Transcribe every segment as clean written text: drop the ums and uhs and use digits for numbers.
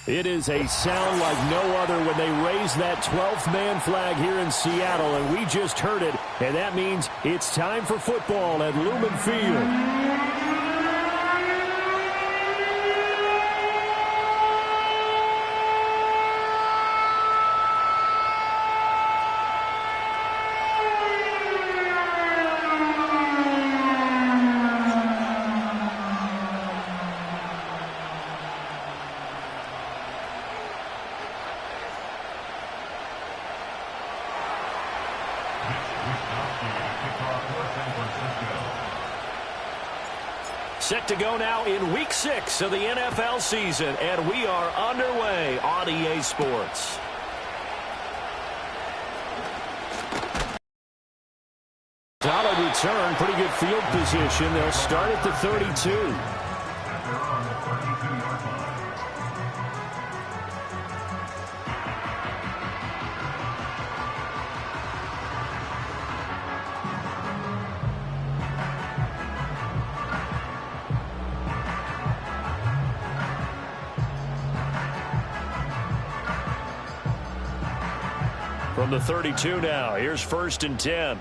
It is a sound like no other when they raise that 12th man flag here in Seattle, and we just heard it, and that means it's time for football at Lumen Field. Set to go now in Week 6 of the NFL season, and we are underway on EA Sports. Solid return, pretty good field position. They'll start at the 32. From the 32 now, here's 1st and 10.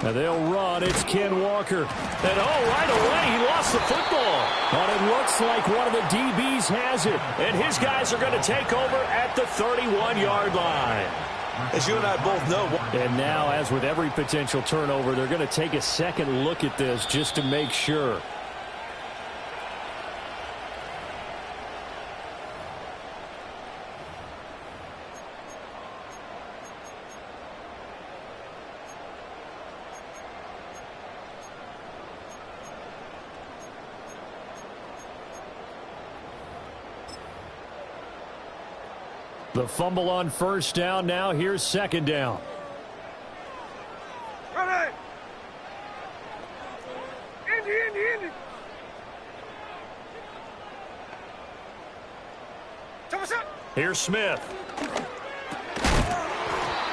And they'll run. It's Ken Walker. And right away, he lost the football. But it looks like one of the DBs has it. And his guys are going to take over at the 31-yard line. As you and I both know. And now, as with every potential turnover, they're going to take a second look at this just to make sure. The fumble on 1st down. Now here's 2nd down. Ready. Indy. Here's Smith.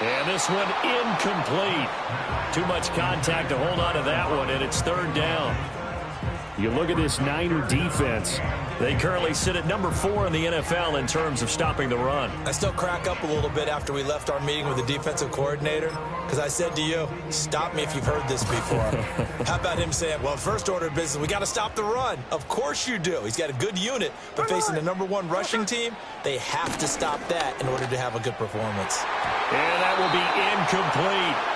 And this one incomplete. Too much contact to hold on to that one, and it's 3rd down. You look at this Niner defense. They currently sit at number 4 in the NFL in terms of stopping the run. I still crack up a little bit after we left our meeting with the defensive coordinator, because I said to you, stop me if you've heard this before. How about him saying, well, first order of business, we got to stop the run. Of course you do. He's got a good unit, but facing the number 1 rushing team, they have to stop that in order to have a good performance. And that will be incomplete.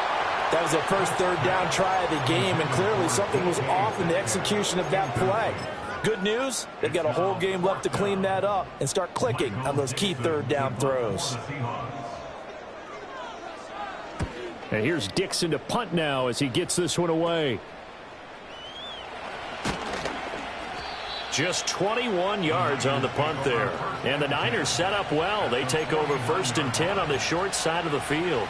That was their first 3rd down try of the game, and clearly something was off in the execution of that play. Good news, they've got a whole game left to clean that up and start clicking on those key 3rd down throws. And here's Dixon to punt now as he gets this one away. Just 21 yards on the punt there. And the Niners set up well. They take over 1st and 10 on the short side of the field.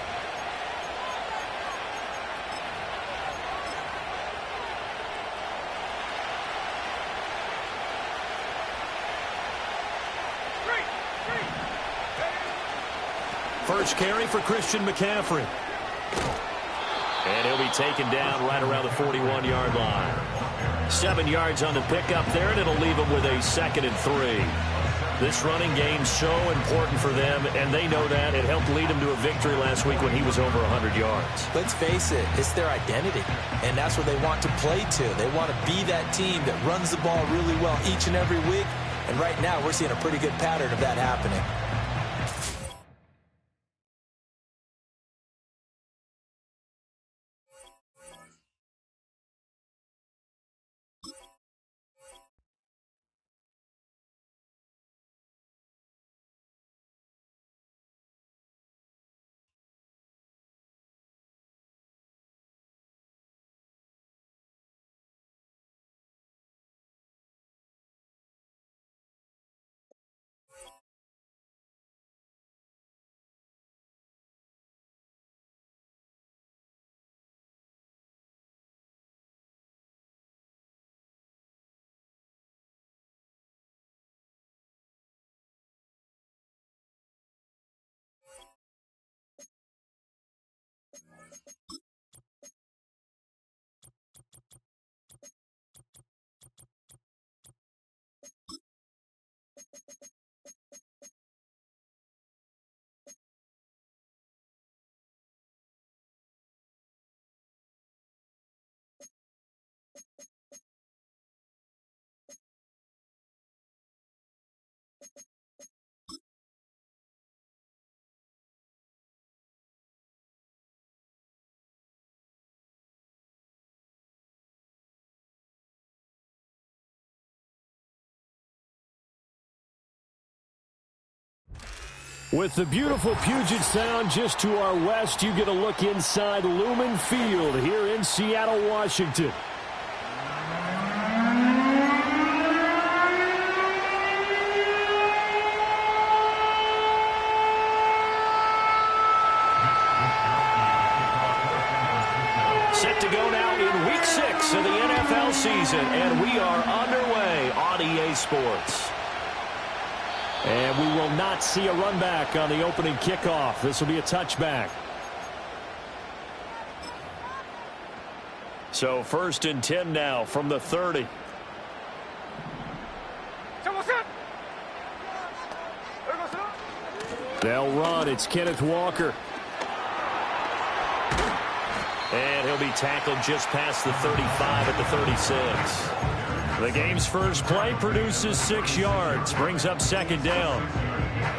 First carry for Christian McCaffrey. And he'll be taken down right around the 41-yard line. 7 yards on the pickup there, and it'll leave him with a 2nd and 3. This running game's so important for them, and they know that. It helped lead him to a victory last week when he was over 100 yards. Let's face it, it's their identity, and that's what they want to play to. They want to be that team that runs the ball really well each and every week, and right now we're seeing a pretty good pattern of that happening. With the beautiful Puget Sound just to our west, you get a look inside Lumen Field here in Seattle, Washington. Set to go now in Week 6 of the NFL season, and we are underway on EA Sports. And we will not see a run back on the opening kickoff. This will be a touchback. So 1st and 10 now from the 30. They'll run. It's Kenneth Walker. And he'll be tackled just past the 35 at the 36. The game's first play produces 6 yards, brings up second down.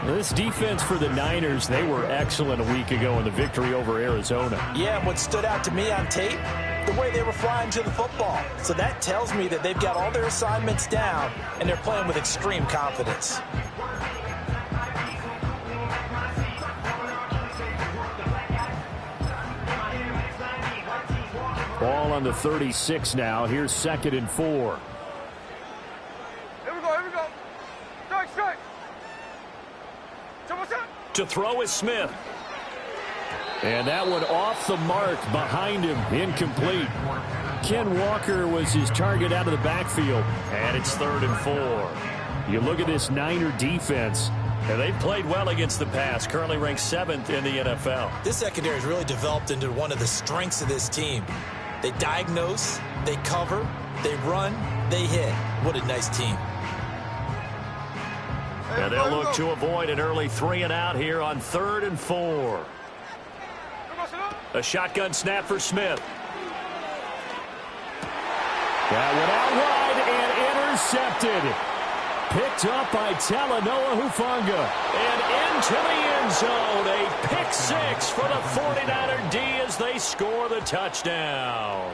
This defense for the Niners, they were excellent a week ago in the victory over Arizona. Yeah, what stood out to me on tape, the way they were flying to the football. So that tells me that they've got all their assignments down, and they're playing with extreme confidence. Ball on the 36 now. Here's 2nd and 4. Here we go, here we go. Strike. To throw is Smith. And that one off the mark behind him. Incomplete. Ken Walker was his target out of the backfield. And it's 3rd and 4. You look at this Niner defense. And they've played well against the pass. Currently ranked 7th in the NFL. This secondary has really developed into one of the strengths of this team. They diagnose, they cover, they run, they hit. What a nice team. And they'll look to avoid an early 3 and out here on 3rd and 4. A shotgun snap for Smith. That went out wide and intercepted. Picked up by Talanoa Hufanga. And into the end zone. A pick 6 for the 49er D as they score the touchdown.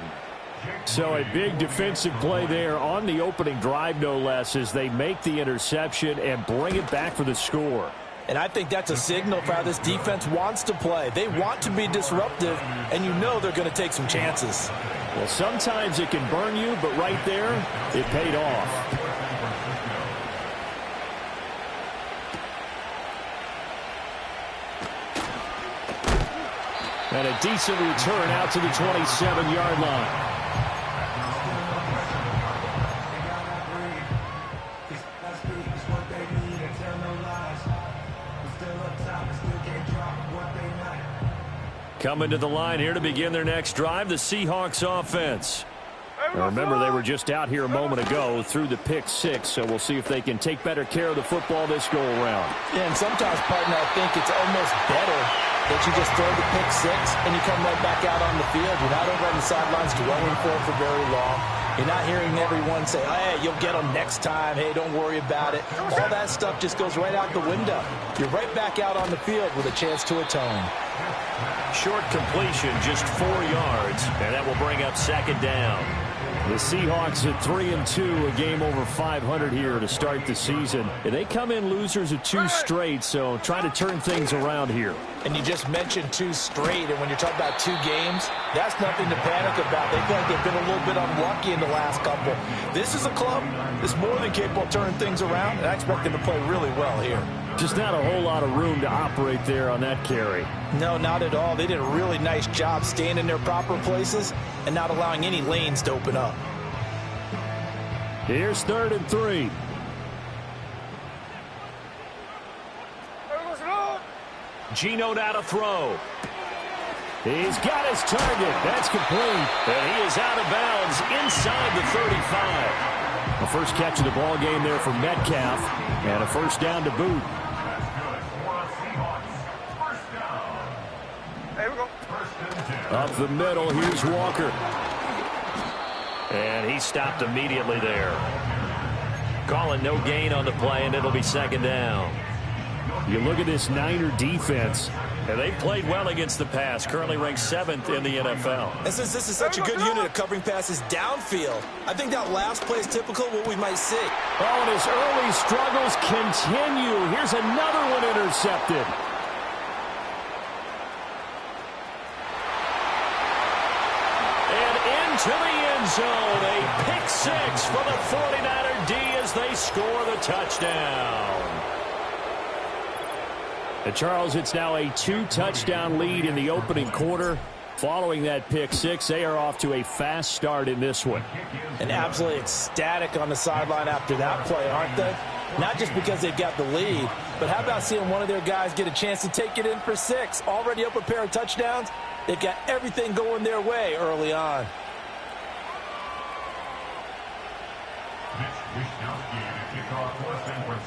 So a big defensive play there on the opening drive, no less, as they make the interception and bring it back for the score. And I think that's a signal for how this defense wants to play. They want to be disruptive, and you know they're going to take some chances. Well, sometimes it can burn you, but right there, it paid off. And a decent return out to the 27-yard line. Coming to the line here to begin their next drive, the Seahawks offense. Now remember, they were just out here a moment ago through the pick 6, so we'll see if they can take better care of the football this go-around. Yeah, and sometimes, partner, I think it's almost better that you just throw the pick 6 and you come right back out on the field. You're not over on the sidelines dwelling for it for very long. You're not hearing everyone say, hey, you'll get them next time. Hey, don't worry about it. All that stuff just goes right out the window. You're right back out on the field with a chance to atone. Short completion, just 4 yards, and that will bring up second down. The Seahawks at 3-2, a game over 500 here to start the season. They come in losers of 2 straight, so try to turn things around here. And you just mentioned 2 straight, and when you're talking about 2 games, that's nothing to panic about. They feel like they've been a little bit unlucky in the last couple. This is a club that's more than capable of turning things around, and I expect them to play really well here. Just not a whole lot of room to operate there on that carry. No, not at all. They did a really nice job staying in their proper places and not allowing any lanes to open up. Here's 3rd and 3. Geno now to throw. He's got his target. That's complete. And he is out of bounds inside the 35. The first catch of the ball game there for Metcalf. And a first down to boot. Up the middle, here's Walker. And he stopped immediately there. Calling no gain on the play, and it'll be second down. You look at this Niner defense, and they played well against the pass, currently ranked 7th in the NFL. And since this is such a good unit of covering passes downfield, I think that last play is typical of what we might see. Oh, and his early struggles continue. Here's another one intercepted. To the end zone, a pick 6 for the 49er D as they score the touchdown. And Charles, it's now a 2-touchdown lead in the opening quarter. Following that pick 6, they are off to a fast start in this one. And absolutely ecstatic on the sideline after that play, aren't they? Not just because they've got the lead, but how about seeing one of their guys get a chance to take it in for 6? Already up a pair of touchdowns. They've got everything going their way early on.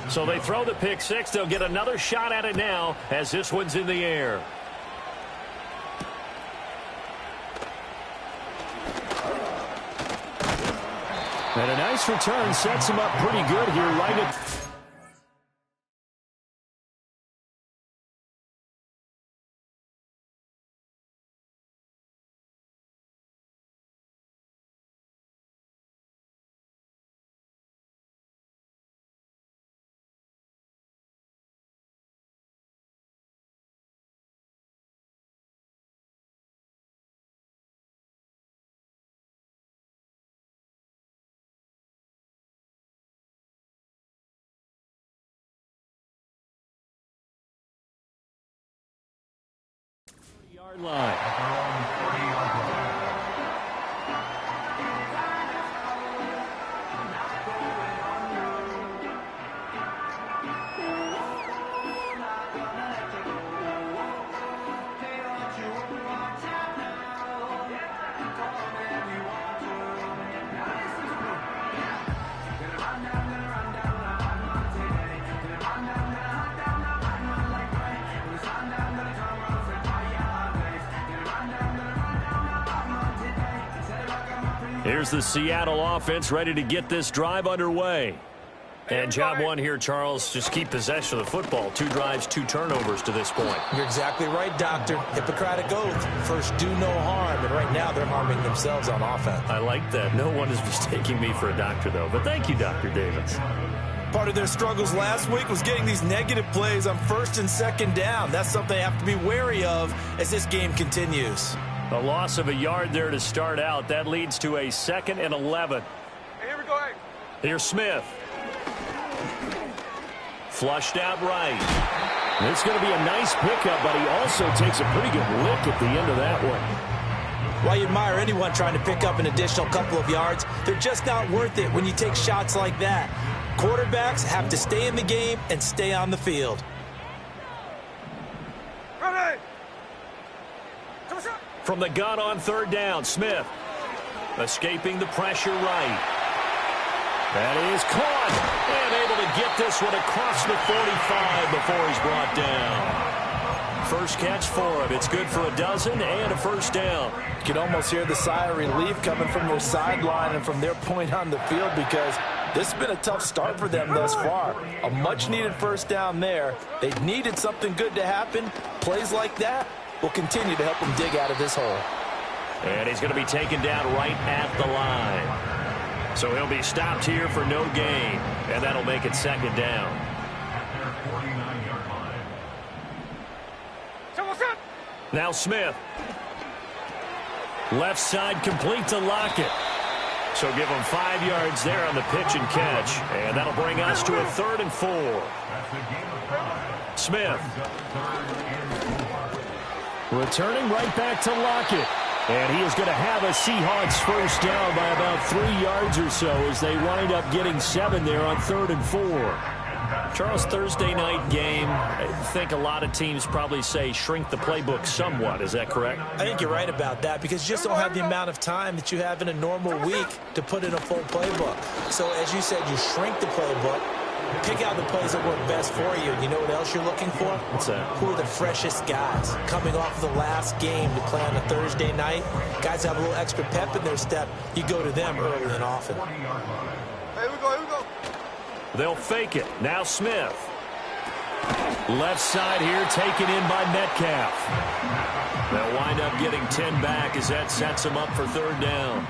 So they throw the pick six. They'll get another shot at it now as this one's in the air. And a nice return sets him up pretty good here right at... Yard line. Here's the Seattle offense ready to get this drive underway. And job one here, Charles, just keep possession of the football. 2 drives, 2 turnovers to this point. You're exactly right, Doctor. Hippocratic oath. First, do no harm. And right now, they're harming themselves on offense. I like that. No one is mistaking me for a doctor, though. But thank you, Dr. Davis. Part of their struggles last week was getting these negative plays on 1st and 2nd down. That's something they have to be wary of as this game continues. A loss of a yard there to start out. That leads to a 2nd and 11. Hey, here we go. Hey. Here's Smith. Flushed out right. It's going to be a nice pickup, but he also takes a pretty good lick at the end of that one. While you admire anyone trying to pick up an additional couple of yards, they're just not worth it when you take shots like that. Quarterbacks have to stay in the game and stay on the field. Ready. From the gun on 3rd down, Smith escaping the pressure right. That is caught and able to get this one across the 45 before he's brought down. First catch for him. It's good for a dozen and a 1st down. You can almost hear the sigh of relief coming from their sideline and from their point on the field because this has been a tough start for them thus far. A much-needed 1st down there. They needed something good to happen. Plays like that will continue to help them dig out of this hole. And he's going to be taken down right at the line. So he'll be stopped here for no gain. And that'll make it 2nd down. Now Smith. Left side complete to Lockett. So give him 5 yards there on the pitch and catch. And that'll bring us to a 3rd and 4. Smith. Returning right back to Lockett. And he is going to have a Seahawks 1st down by about 3 yards or so as they wind up getting 7 there on 3rd and 4. Charles, Thursday night game, I think a lot of teams probably say shrink the playbook somewhat. Is that correct? I think you're right about that because you just don't have the amount of time that you have in a normal week to put in a full playbook. So as you said, you shrink the playbook. Pick out the plays that work best for you. And you know what else you're looking for? What's that? Who are the freshest guys coming off of the last game to play on a Thursday night? Guys have a little extra pep in their step. You go to them early and often. Here we go. Here we go. They'll fake it. Now Smith. Left side here taken in by Metcalf. They'll wind up getting 10 back as that sets them up for 3rd down.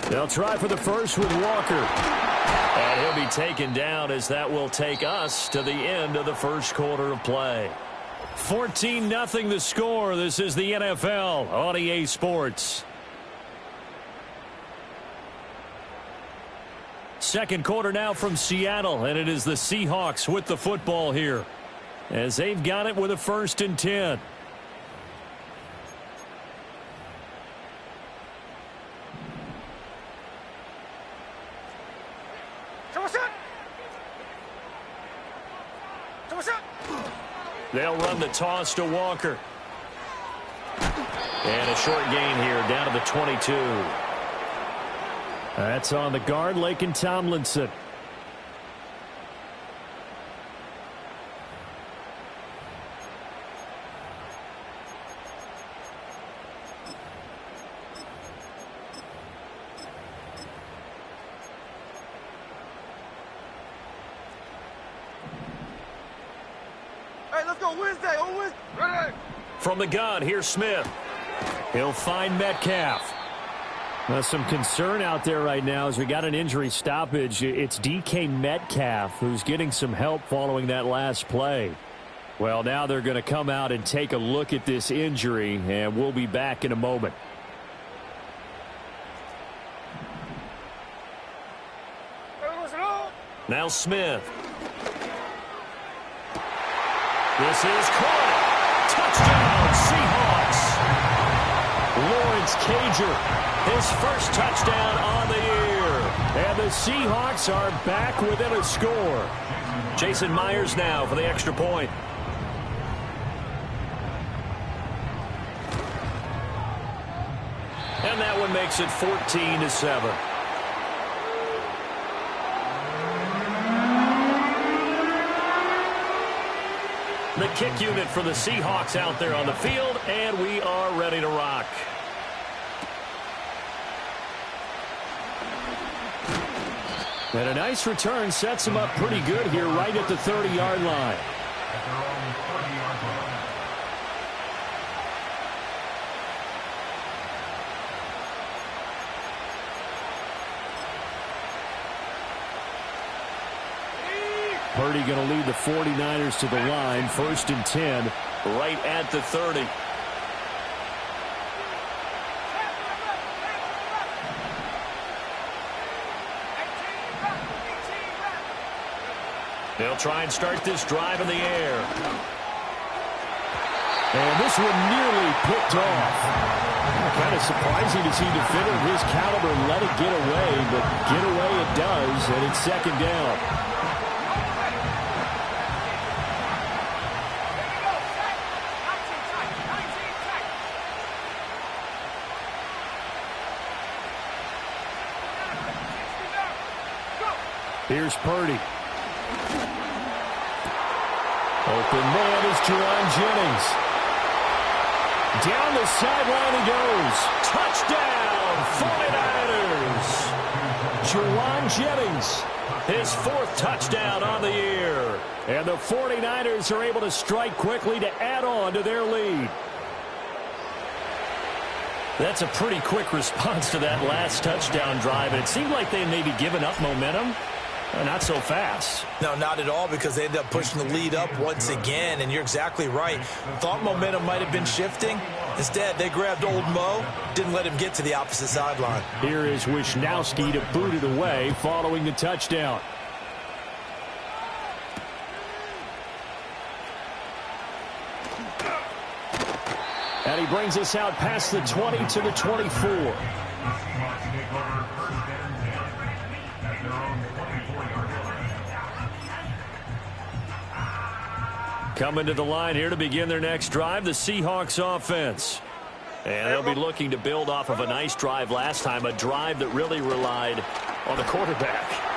They'll try for the first with Walker. And he'll be taken down as that will take us to the end of the 1st quarter of play. 14-0 the score. This is the NFL on EA Sports. 2nd quarter now from Seattle, and it is the Seahawks with the football here as they've got it with a 1st and 10. They'll run the toss to Walker. And a short gain here, down to the 22. That's on the guard, Laken Tomlinson. Hey, let's go Wednesday. On Wednesday. Ready? From the gun, here's Smith. He'll find Metcalf. Some concern out there right now as we got an injury stoppage. It's DK Metcalf who's getting some help following that last play. Well, now they're going to come out and take a look at this injury, and we'll be back in a moment. Now Smith. This is caught. Touchdown, Seahawks. Lawrence Cager, his first touchdown on the year. And the Seahawks are back within a score. Jason Myers now for the extra point. And that one makes it 14-7. The kick unit for the Seahawks out there on the field, and we are ready to rock. And a nice return sets him up pretty good here right at the 30-yard line. Purdy going to lead the 49ers to the line, 1st and 10. Right at the 30. They'll try and start this drive in the air. And this one nearly picked off. Kind of surprising to see a defender of his caliber let it get away, but get away it does, and it's 2nd down. Here's Purdy. Open man is Juwan Jennings. Down the sideline he goes. Touchdown, 49ers. Juwan Jennings. His 4th touchdown on the year. And the 49ers are able to strike quickly to add on to their lead. That's a pretty quick response to that last touchdown drive. And it seemed like they may be giving up momentum. Not so fast. No, not at all, because they ended up pushing the lead up once again, and you're exactly right. Thought momentum might have been shifting. Instead, they grabbed old Mo, didn't let him get to the opposite sideline. Here is Wisnowski to boot it away following the touchdown. And he brings us out past the 20 to the 24. Coming to the line here to begin their next drive, the Seahawks offense. And they'll be looking to build off of a nice drive last time, a drive that really relied on the quarterback.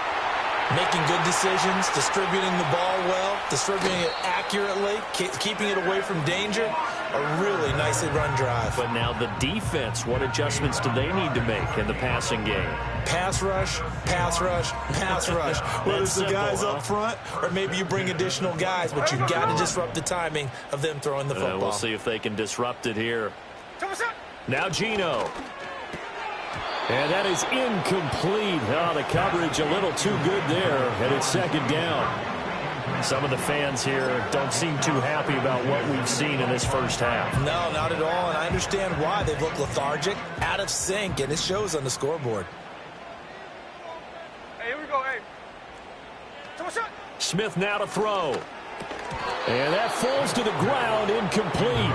Making good decisions, distributing the ball well, distributing it accurately, keeping it away from danger. A really nicely run drive. But now the defense, what adjustments do they need to make in the passing game? Pass rush, pass rush, pass rush. Whether it's the guys up front or maybe you bring additional guys, but you've got to disrupt the timing of them throwing the football. We'll see if they can disrupt it here. Now Geno. And that is incomplete. Oh, the coverage a little too good there, and it's 2nd down. Some of the fans here don't seem too happy about what we've seen in this first half. No, not at all, and I understand why. They've looked lethargic, out of sync, and it shows on the scoreboard. Hey, here we go, hey. Smith now to throw. And that falls to the ground, incomplete.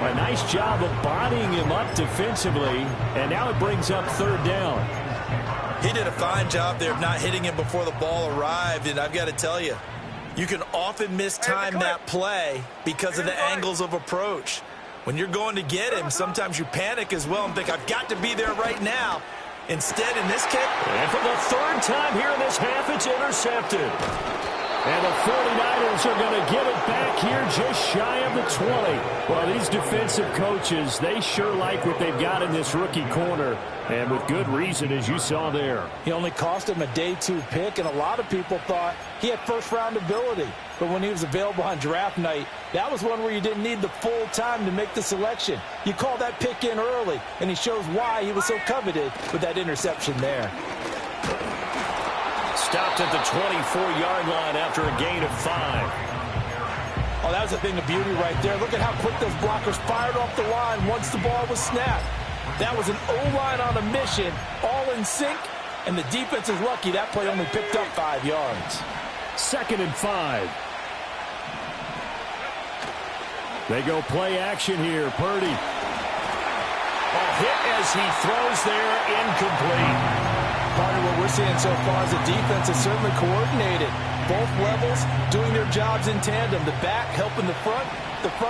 A nice job of bodying him up defensively, and now it brings up 3rd down. He did a fine job there of not hitting him before the ball arrived, and I've got to tell you, you can often mistime that play because of the angles of approach. When you're going to get him, sometimes you panic as well and think, I've got to be there right now. Instead, in this case... And for the third time here in this half, it's intercepted. And the 49ers are going to get it back here just shy of the 20. Well, these defensive coaches, they sure like what they've got in this rookie corner. And with good reason, as you saw there. He only cost him a day 2 pick, and a lot of people thought he had first-round ability. But when he was available on draft night, that was one where you didn't need the full time to make the selection. You call that pick in early, and he shows why he was so coveted with that interception there. Stopped at the 24-yard line after a gain of 5. Oh, that was a thing of beauty right there. Look at how quick those blockers fired off the line once the ball was snapped. That was an O-line on a mission, all in sync, and the defense is lucky that play only picked up 5 yards. 2nd and 5. They go play action here. Purdy. A hit as he throws there, incomplete. Part of what we're seeing so far is the defense is certainly coordinated. Both levels doing their jobs in tandem. The back helping the front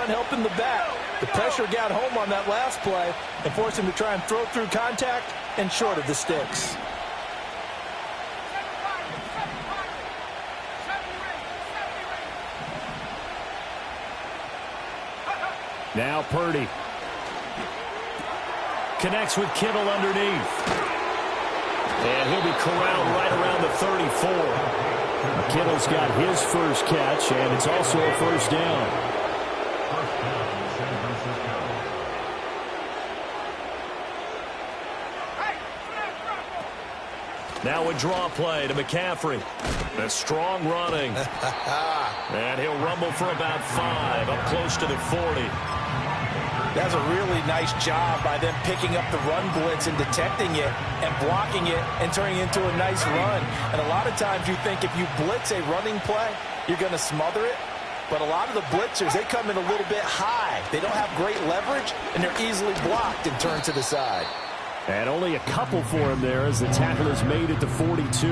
helping the back. The pressure got home on that last play and forced him to try and throw through contact and short of the sticks. Now Purdy. Connects with Kittle underneath. And he'll be corralled right around the 34. Kittle's got his first catch, and it's also a first down. Now a draw play to McCaffrey. A strong running. And he'll rumble for about 5, up close to the 40. That's a really nice job by them picking up the run blitz and detecting it and blocking it and turning it into a nice run. And a lot of times you think if you blitz a running play, you're going to smother it. But a lot of the blitzers, they come in a little bit high. They don't have great leverage, and they're easily blocked and turned to the side. And only a couple for him there as the tackle is made at the 42.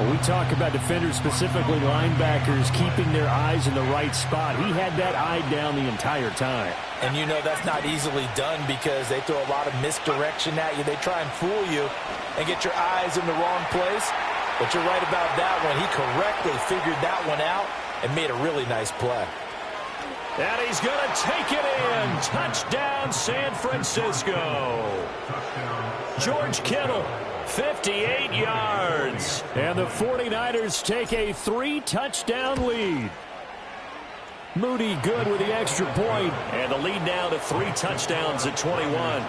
When we talk about defenders, specifically linebackers, keeping their eyes in the right spot, he had that eye down the entire time. And you know that's not easily done because they throw a lot of misdirection at you. They try and fool you and get your eyes in the wrong place. But you're right about that one. He correctly figured that one out and made a really nice play. And he's going to take it in. Touchdown, San Francisco. George Kittle, 58 yards. And the 49ers take a 3-touchdown lead. Moody good with the extra point. And the lead now to 3 touchdowns at 21.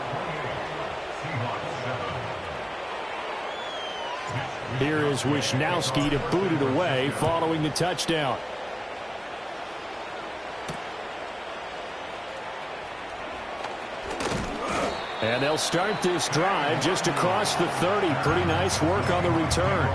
Here is Wisnowski to boot it away following the touchdown. And they'll start this drive just across the 30. Pretty nice work on the return.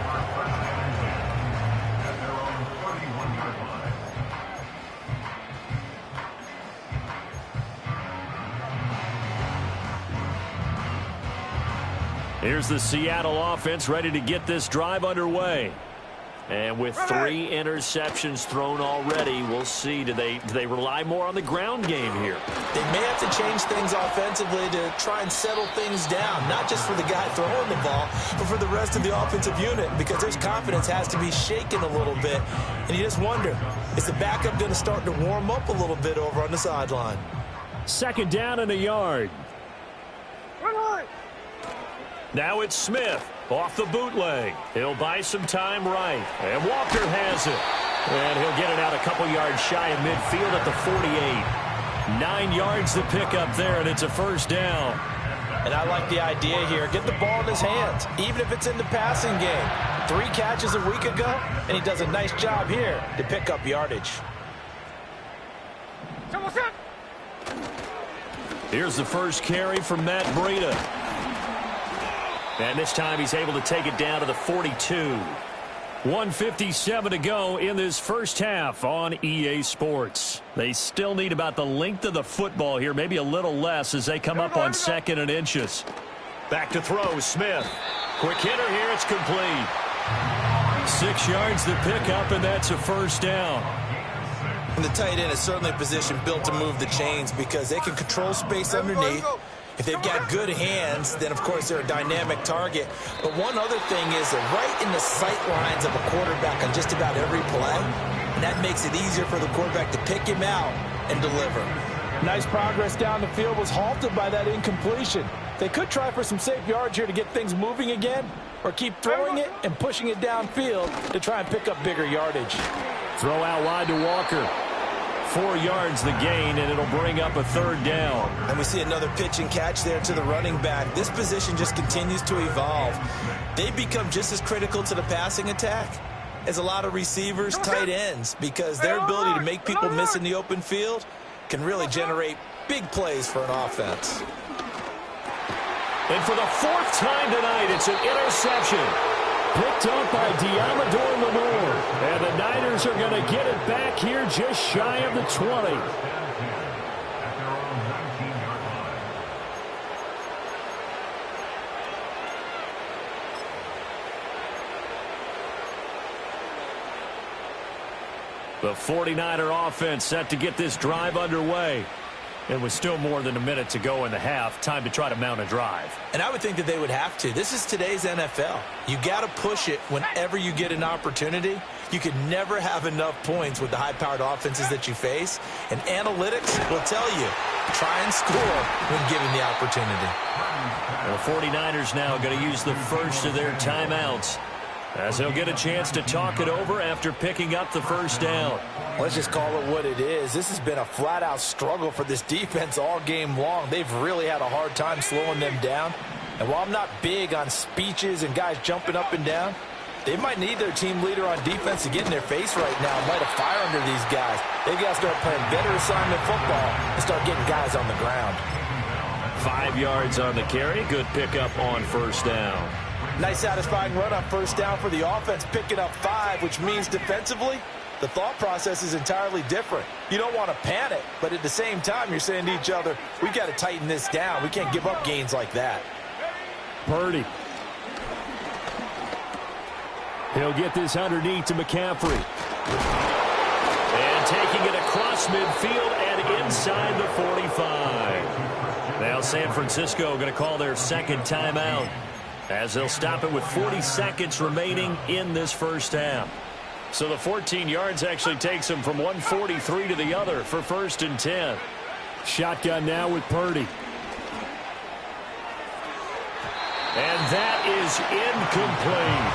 Here's the Seattle offense ready to get this drive underway. And with 3 interceptions thrown already, we'll see. Do they rely more on the ground game here? They may have to change things offensively to try and settle things down, not just for the guy throwing the ball, but for the rest of the offensive unit, because their confidence has to be shaken a little bit. And you just wonder, is the backup going to start to warm up a little bit over on the sideline? 2nd down and a yard. Now it's Smith off the bootleg. He'll buy some time right. And Walker has it. And he'll get it out a couple yards shy of midfield at the 48. 9 yards to pick up there, and it's a first down. And I like the idea here. Get the ball in his hands, even if it's in the passing game. 3 catches a week ago, and he does a nice job here to pick up yardage. Here's the first carry from Matt Breida. And this time he's able to take it down to the 42. 1:57 to go in this first half on EA Sports. They still need about the length of the football here, maybe a little less as they come up on 2nd and inches. Back to throw, Smith. Quick hitter here, it's complete. 6 yards to pick up, and that's a first down. And the tight end is certainly a position built to move the chains because they can control space underneath. If they've got good hands, then, of course, they're a dynamic target. But one other thing is that right in the sight lines of a quarterback on just about every play, and that makes it easier for the quarterback to pick him out and deliver. Nice progress down the field was halted by that incompletion. They could try for some safe yards here to get things moving again, or keep throwing it and pushing it downfield to try and pick up bigger yardage. Throw out wide to Walker. 4 yards the gain, and it'll bring up a 3rd down. And we see another pitch and catch there to the running back. This position just continues to evolve. They become just as critical to the passing attack as a lot of receivers, tight ends, because their ability to make people miss in the open field can really generate big plays for an offense. And for the 4th time tonight, it's an interception. Picked up by Diamador Lamore. And the Niners are going to get it back here just shy of the 20. The 49er offense set to get this drive underway. And with still more than a minute to go in the half, time to try to mount a drive. And I would think that they would have to. This is today's NFL. You got to push it whenever you get an opportunity. You can never have enough points with the high-powered offenses that you face. And analytics will tell you, try and score when given the opportunity. The 49ers now going to use the first of their timeouts, as they'll get a chance to talk it over after picking up the 1st down. Let's just call it what it is. This has been a flat-out struggle for this defense all game long. They've really had a hard time slowing them down. And while I'm not big on speeches and guys jumping up and down, they might need their team leader on defense to get in their face right now and light a fire under these guys. They've got to start playing better assignment football and start getting guys on the ground. 5 yards on the carry. Good pickup on 1st down. Nice satisfying run on 1st down for the offense, picking up 5, which means defensively, the thought process is entirely different. You don't want to panic, but at the same time, you're saying to each other, we've got to tighten this down. We can't give up gains like that. Purdy. He'll get this underneath to McCaffrey. And taking it across midfield and inside the 45. Now San Francisco going to call their 2nd timeout, as they'll stop it with 40 seconds remaining in this 1st half. So the 14 yards actually takes them from 143 to the other for 1st and 10. Shotgun now with Purdy. And that is incomplete.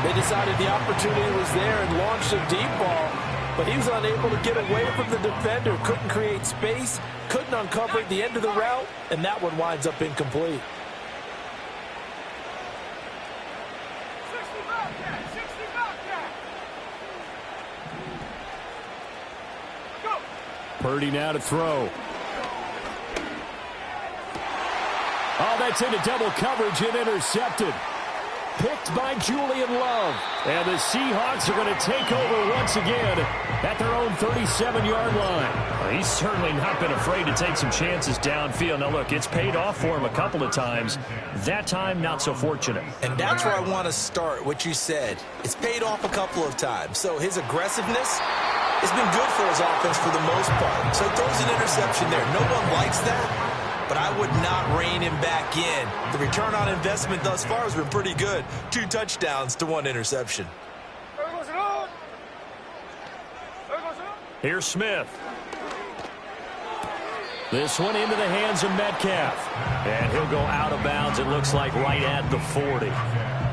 They decided the opportunity was there and launched a deep ball, but he was unable to get away from the defender, couldn't create space, couldn't uncover the end of the route, and that one winds up incomplete. Purdy now to throw. Oh, that's into double coverage and intercepted. Picked by Julian Love. And the Seahawks are going to take over once again at their own 37-yard line. Well, he's certainly not been afraid to take some chances downfield. Now, look, it's paid off for him a couple of times. That time, not so fortunate. And that's where I want to start, what you said. It's paid off a couple of times. So his aggressiveness has been good for his offense for the most part. So he throws an interception there. No one likes that. But I would not rein him back in. The return on investment thus far has been pretty good. 2 touchdowns to 1 interception. Here's Smith. This one into the hands of Metcalf. And he'll go out of bounds, it looks like, right at the 40.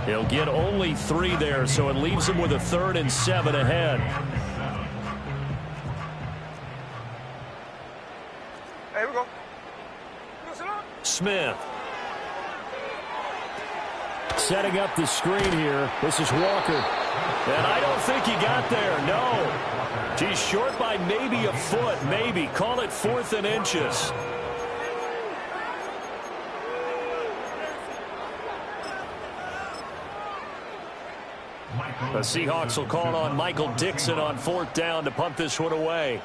He'll get only 3 there, so it leaves him with a 3rd and 7 ahead. Here we go. Smith. Setting up the screen here. This is Walker. And I don't think he got there, no. He's short by maybe a foot, maybe. Call it 4th and inches. The Seahawks will call on Michael Dixon on 4th down to punt this one away.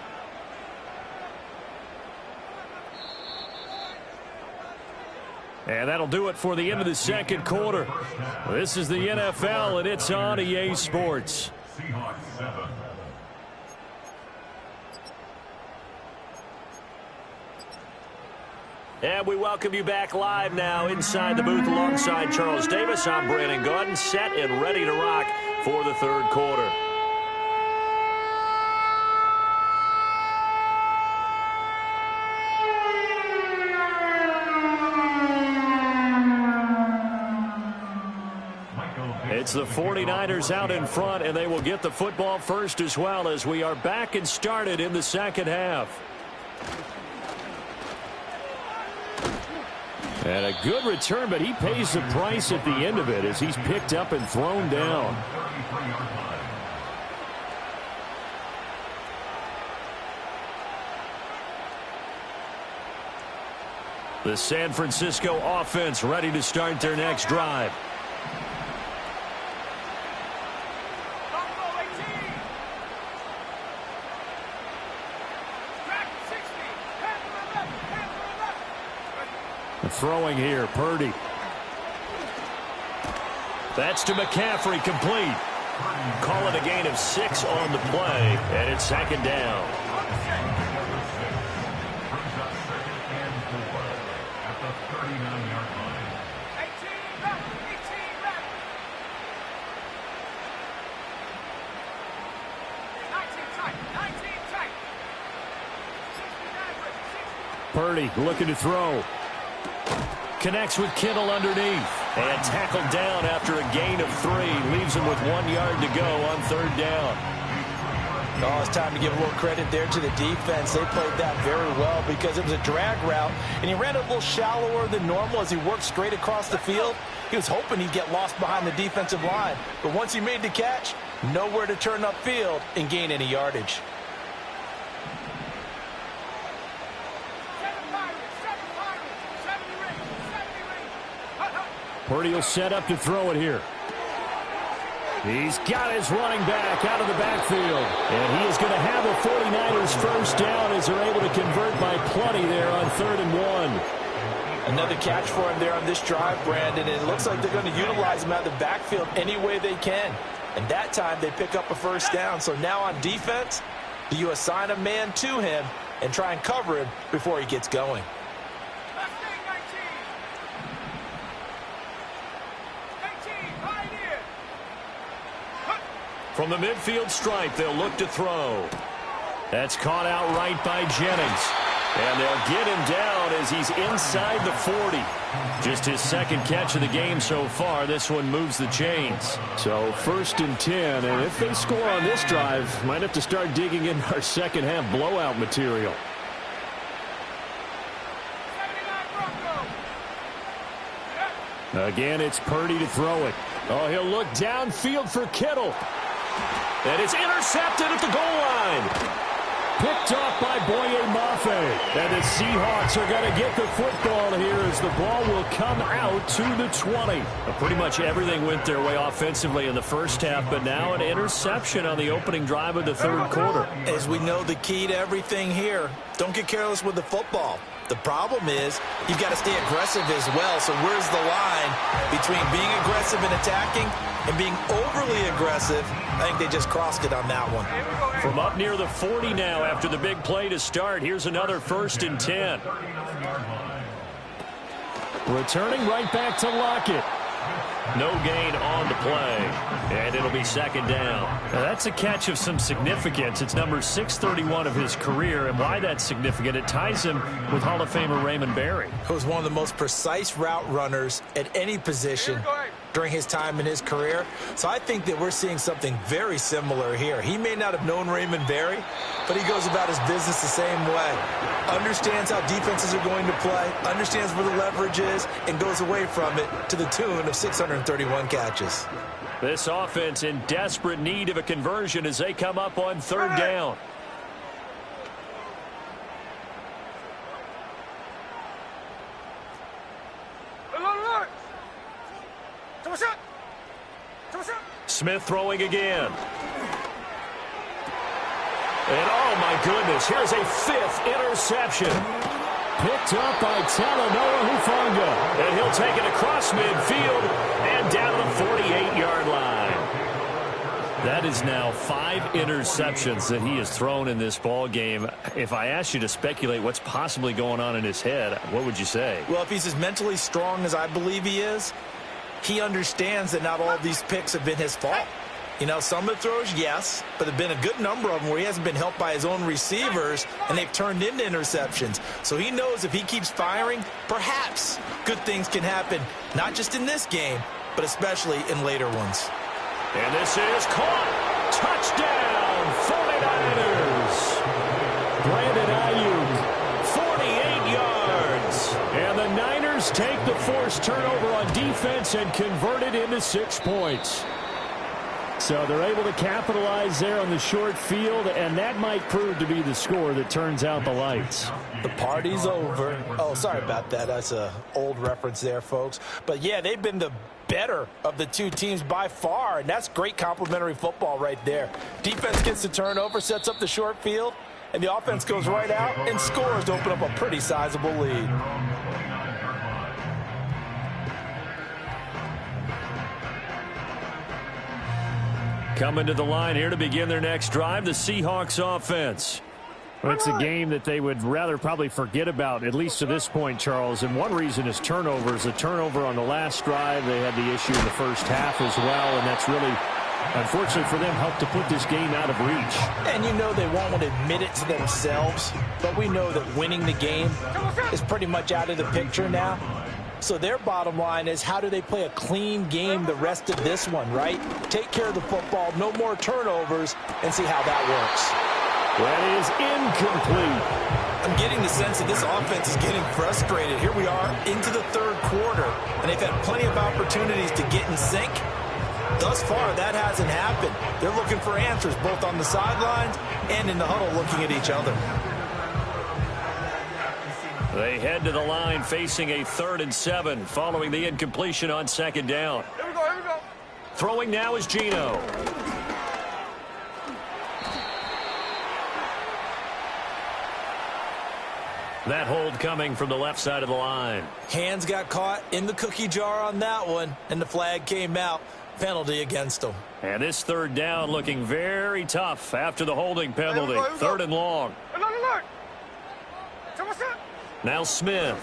And that'll do it for the end of the 2nd quarter. This is the NFL, and it's on EA Sports. And we welcome you back live now inside the booth alongside Charles Davis. I'm Brandon Gaudin, set and ready to rock for the third quarter. It's the 49ers out in front, and they will get the football first as well as we are back and started in the second half. And a good return, but he pays the price at the end of it as he's picked up and thrown down. The San Francisco offense ready to start their next drive. Throwing here, Purdy. That's to McCaffrey, complete. Call it a gain of 6 on the play, and it's second down. Purdy looking to throw. Connects with Kittle underneath. And tackled down after a gain of 3. Leaves him with 1 yard to go on third down. Oh, it's time to give a little credit there to the defense. They played that very well because it was a drag route, and he ran it a little shallower than normal as he worked straight across the field. He was hoping he'd get lost behind the defensive line. But once he made the catch, nowhere to turn upfield and gain any yardage. Purdy will set up to throw it here. He's got his running back out of the backfield. And he is going to have a 49ers first down as they're able to convert by plenty there on 3rd and 1. Another catch for him there on this drive, Brandon. And it looks like they're going to utilize him out of the backfield any way they can. And that time they pick up a first down. So now on defense, do you assign a man to him and try and cover him before he gets going? From the midfield stripe, they'll look to throw. That's caught out right by Jennings. And they'll get him down as he's inside the 40. Just his second catch of the game so far. This one moves the chains. So 1st and 10, and if they score on this drive, might have to start digging in our second half blowout material. Again, it's Purdy to throw it. Oh, he'll look downfield for Kittle. And it's intercepted at the goal line. Picked off by Boye Mafe. And the Seahawks are going to get the football here as the ball will come out to the 20. Pretty much everything went their way offensively in the first half, but now an interception on the opening drive of the third quarter. As we know, the key to everything here, don't get careless with the football. The problem is you've got to stay aggressive as well. So where's the line between being aggressive and attacking and being overly aggressive? I think they just crossed it on that one. From up near the 40 now after the big play to start, here's another 1st and 10. Returning right back to Lockett. No gain on the play, and it'll be second down. Now that's a catch of some significance. It's number 631 of his career, and why that's significant, it ties him with Hall of Famer Raymond Berry. Who was one of the most precise route runners at any position during his time in his career. So I think that we're seeing something very similar here. He may not have known Raymond Berry, but he goes about his business the same way. Understands how defenses are going to play, understands where the leverage is, and goes away from it to the tune of 631 catches. This offense in desperate need of a conversion as they come up on 3rd down. Smith throwing again. And oh my goodness, here's a 5th interception. Picked up by Talanoa Hufanga. And he'll take it across midfield and down to the 48-yard line. That is now 5 interceptions that he has thrown in this ball game. If I asked you to speculate what's possibly going on in his head, what would you say? Well, if he's as mentally strong as I believe he is, he understands that not all of these picks have been his fault. You know, some of the throws, yes, but there have been a good number of them where he hasn't been helped by his own receivers, and they've turned into interceptions. So he knows if he keeps firing, perhaps good things can happen, not just in this game, but especially in later ones. And this is caught. Touchdown, 49ers. Brandon Ayuk, 48 yards. And the Niners take the forced turnover on defense and convert it into 6 points. So they're able to capitalize there on the short field, and that might prove to be the score that turns out the lights. The party's over. Oh, sorry about that. That's an old reference there, folks. But, yeah, they've been the better of the two teams by far, and that's great complimentary football right there. Defense gets the turnover, sets up the short field, and the offense goes right out and scores to open up a pretty sizable lead. Coming to the line here to begin their next drive, the Seahawks offense. Well, it's a game that they would rather probably forget about, at least to this point, Charles. And one reason is turnovers. A turnover on the last drive. They had the issue in the first half as well, and that's really, unfortunately for them, helped to put this game out of reach. And you know they won't want to admit it to themselves, but we know that winning the game is pretty much out of the picture now. So their bottom line is, how do they play a clean game the rest of this one, right? Take care of the football, no more turnovers, and see how that works. That is incomplete. I'm getting the sense that this offense is getting frustrated. Here we are into the third quarter, and they've had plenty of opportunities to get in sync. Thus far, that hasn't happened. They're looking for answers both on the sidelines and in the huddle looking at each other. They head to the line facing a 3rd and 7 following the incompletion on 2nd down. Here we go, here we go. Throwing now is Geno. That hold coming from the left side of the line. Hands got caught in the cookie jar on that one, and the flag came out. Penalty against them. And this 3rd down looking very tough after the holding penalty. 3rd and long. Look, look, look. So what's up? Now Smith.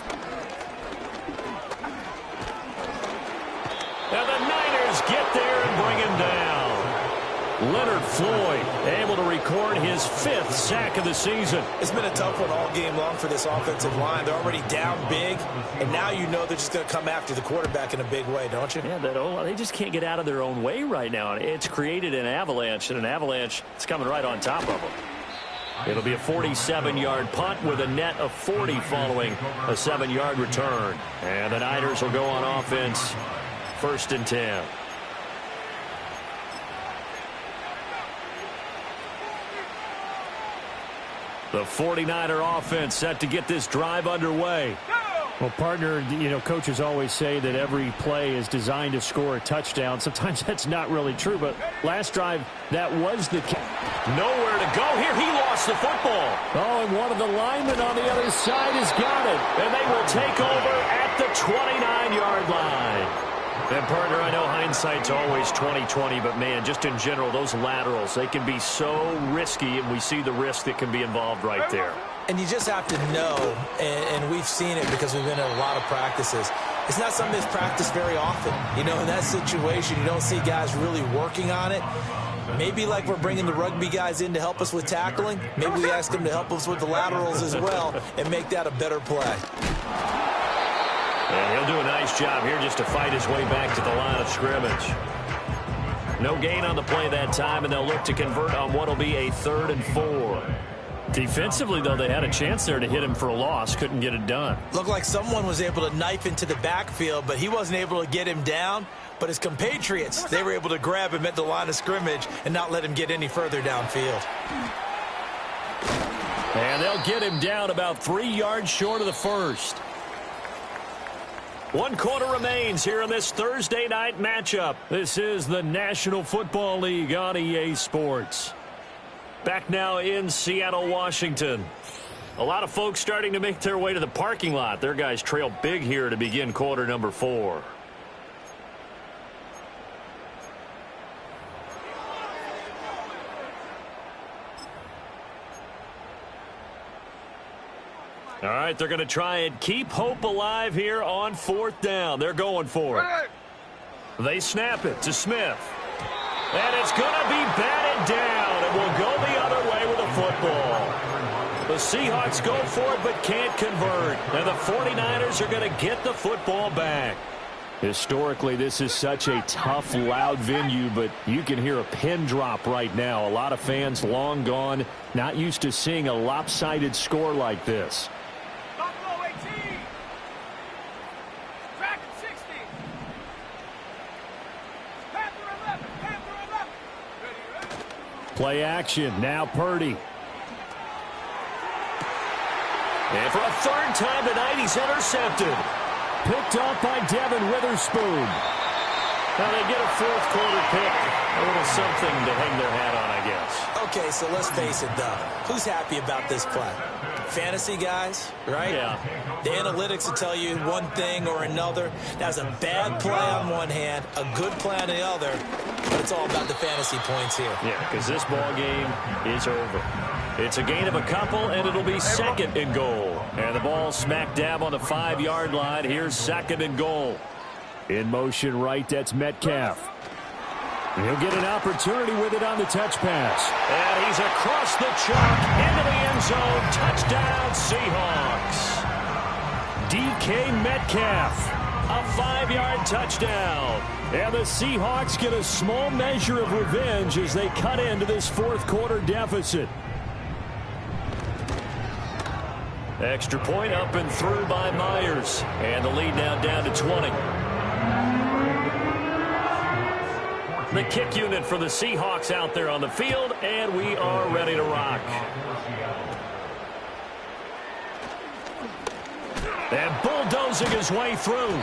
And the Niners get there and bring him down. Leonard Floyd able to record his 5th sack of the season. It's been a tough one all game long for this offensive line. They're already down big, and now you know they're just going to come after the quarterback in a big way, don't you? Yeah, they just can't get out of their own way right now. It's created an avalanche, and an avalanche is coming right on top of them. It'll be a 47-yard punt with a net of 40 following a 7-yard return. And the Niners will go on offense, 1st and 10. The 49er offense set to get this drive underway. Well, partner, you know, coaches always say that every play is designed to score a touchdown. Sometimes that's not really true, but last drive, that was the case. Nowhere to go here. He lost the football. Oh, and one of the linemen on the other side has got it. And they will take over at the 29-yard line. And, partner, I know hindsight's always 20/20, but, man, just in general, those laterals, they can be so risky, and we see the risk that can be involved right there. And you just have to know, and we've seen it because we've been in a lot of practices. It's not something that's practiced very often. You know, in that situation, you don't see guys really working on it. Maybe like we're bringing the rugby guys in to help us with tackling. Maybe we ask them to help us with the laterals as well and make that a better play. And he'll do a nice job here just to fight his way back to the line of scrimmage. No gain on the play that time, and they'll look to convert on what will be a 3rd and 4. Defensively, though, they had a chance there to hit him for a loss. Couldn't get it done. Looked like someone was able to knife into the backfield, but he wasn't able to get him down. But his compatriots, they were able to grab him at the line of scrimmage and not let him get any further downfield. And they'll get him down about 3 yards short of the 1st. 1 quarter remains here in this Thursday night matchup. This is the National Football League on EA Sports. Back now in Seattle, Washington. A lot of folks starting to make their way to the parking lot. Their guys trail big here to begin quarter number 4. All right, they're going to try and keep hope alive here on 4th down. They're going for it. They snap it to Smith. And it's going to be batted down. It will go the other way with the football. The Seahawks go for it but can't convert. And the 49ers are going to get the football back. Historically, this is such a tough, loud venue, but you can hear a pin drop right now. A lot of fans long gone, not used to seeing a lopsided score like this. Play action. Now Purdy. And for a 3rd time tonight, he's intercepted. Picked off by Devin Witherspoon. Now they get a 4th quarter pick. A little something to hang their hat on, I guess. Okay, so let's face it, though. Who's happy about this play? Fantasy guys, right? Yeah. The analytics will tell you one thing or another. That's a bad play on one hand, a good play on the other, but it's all about the fantasy points here. Yeah, because this ball game is over. It's a gain of a couple, and it'll be 2nd and goal. And the ball smack dab on the 5-yard line. Here's 2nd and goal. In motion right, that's Metcalf. He'll get an opportunity with it on the touch pass. And he's across the chalk into the end zone. Touchdown, Seahawks. DK Metcalf, a 5-yard touchdown. And the Seahawks get a small measure of revenge as they cut into this 4th quarter deficit. Extra point up and through by Myers. And the lead now down to 20. The kick unit for the Seahawks out there on the field, and we are ready to rock. And bulldozing his way through.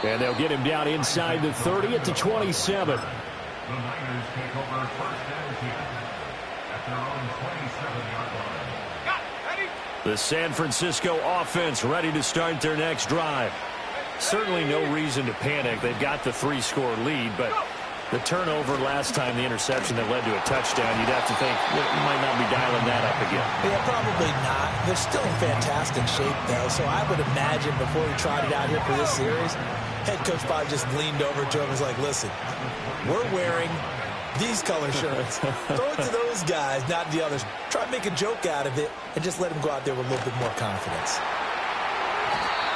And they'll get him down inside the 30 at the 27. The San Francisco offense ready to start their next drive. Certainly no reason to panic. They've got the 3-score lead, but the turnover last time, the interception that led to a touchdown, you'd have to think you might not be dialing that up again. Yeah, probably not. They're still in fantastic shape, though, so I would imagine before he tried it out here for this series, head coach probably just leaned over to him and was like, listen, we're wearing these color shirts. Throw it to those guys, not the others. Try to make a joke out of it and just let him go out there with a little bit more confidence.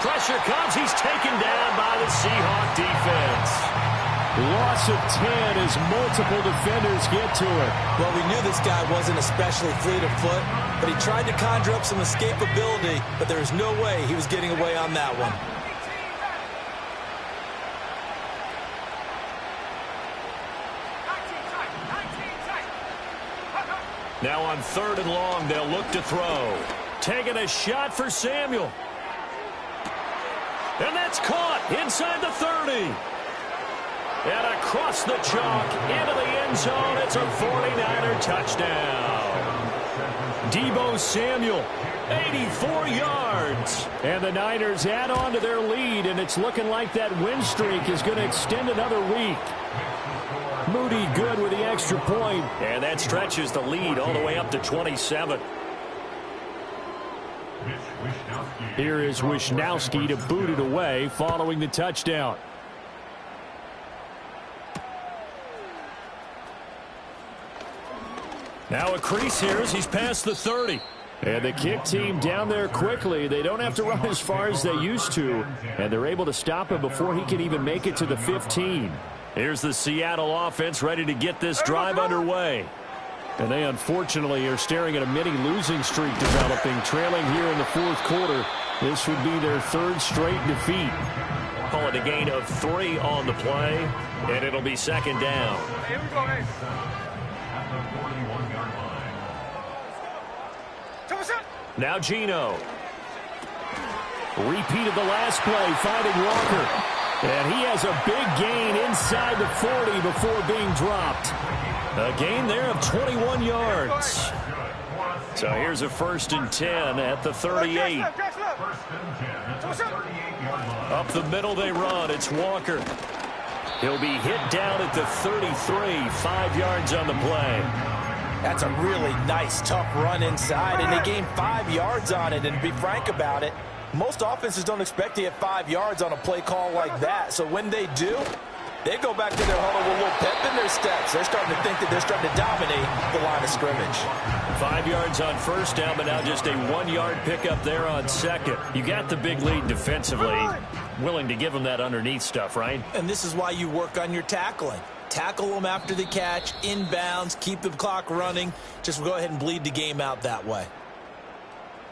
Pressure comes. He's taken down by the Seahawk defense. Loss of 10 as multiple defenders get to it. Well, we knew this guy wasn't especially fleet of foot, but he tried to conjure up some escapability, but there was no way he was getting away on that one. Now on 3rd and long, they'll look to throw. Taking a shot for Samuel. And that's caught inside the 30. And across the chalk into the end zone. It's a 49er touchdown. Deebo Samuel, 84 yards. And the Niners add on to their lead, and it's looking like that win streak is going to extend another week. Moody good with the extra point. And that stretches the lead all the way up to 27. Here is Wishnowski to boot it away following the touchdown. Now a crease here as he's past the 30. And the kick team down there quickly. They don't have to run as far as they used to. And they're able to stop him before he can even make it to the 15. Here's the Seattle offense ready to get this drive underway. And they unfortunately are staring at a mini losing streak developing, trailing here in the 4th quarter. This would be their 3rd straight defeat. Call it a gain of 3 on the play, and it'll be 2nd down. Here we go, hey. Now Geno. Repeat of the last play, finding Walker. And he has a big gain inside the 40 before being dropped. A gain there of 21 yards. So here's a 1st and 10 at the 38. Up the middle they run. It's Walker. He'll be hit down at the 33, 5 yards on the play. That's a really nice, tough run inside, and they gained 5 yards on it. And to be frank about it, most offenses don't expect to get 5 yards on a play call like that. So when they do, they go back to their huddle with a little pep in their steps. They're starting to think that they're starting to dominate the line of scrimmage. 5 yards on first down, but now just a 1-yard pickup there on second. You got the big lead defensively. Willing to give them that underneath stuff, right? And this is why you work on your tackling. Tackle them after the catch, inbounds, keep the clock running. Just go ahead and bleed the game out that way.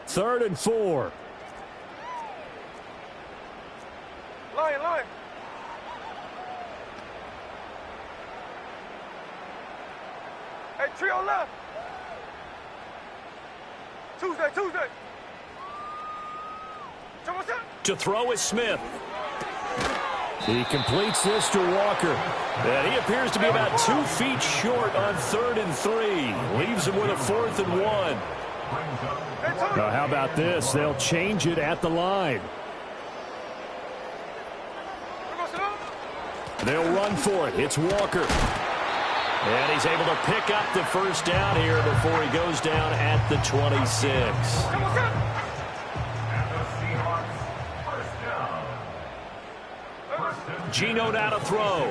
3rd and 4. Line. Hey, trio left. Tuesday. To throw is Smith. He completes this to Walker. And he appears to be about 2 feet short on 3rd and 3. Leaves him with a 4th and 1. Now, how about this? They'll change it at the line. They'll run for it. It's Walker. And he's able to pick up the first down here before he goes down at the 26. Geno now to throw.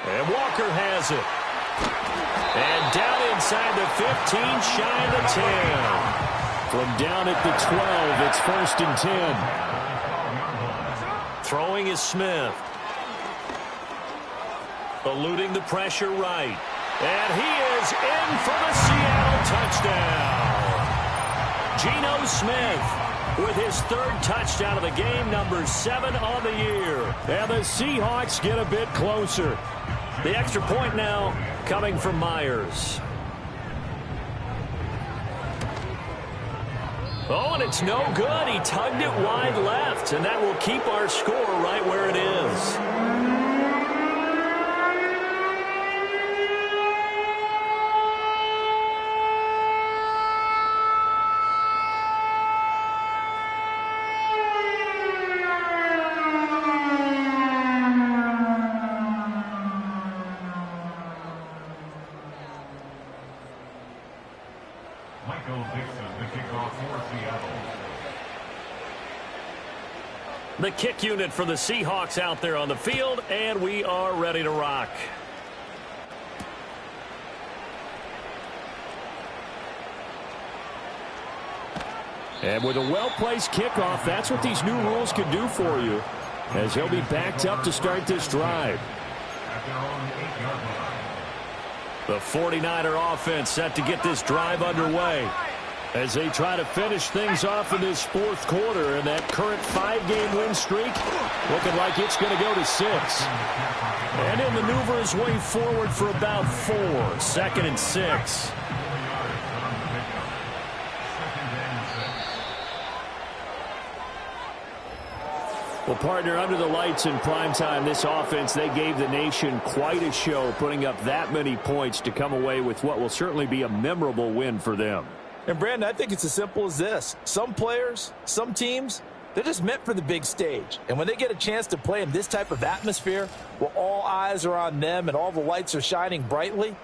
And Walker has it. And down inside the 15, shy of the 10. From down at the 12, it's 1st and 10. Throwing is Smith. Eluding the pressure right. And he is in for the Seattle touchdown. Geno Smith with his 3rd touchdown of the game, number 7 on the year. And the Seahawks get a bit closer. The extra point now coming from Myers. Oh, and it's no good. He tugged it wide left, and that will keep our score right where it is. The kick unit for the Seahawks out there on the field, and we are ready to rock. And with a well-placed kickoff, that's what these new rules can do for you, as he'll be backed up to start this drive. The 49er offense set to get this drive underway as they try to finish things off in this 4th quarter, and that current 5-game win streak looking like it's going to go to 6. And he'll maneuver his way forward for about 4. 2nd and 6. Well, partner, under the lights in primetime, this offense, they gave the nation quite a show, putting up that many points to come away with what will certainly be a memorable win for them. And, Brandon, I think it's as simple as this. Some players, some teams, they're just meant for the big stage. And when they get a chance to play in this type of atmosphere, where all eyes are on them and all the lights are shining brightly,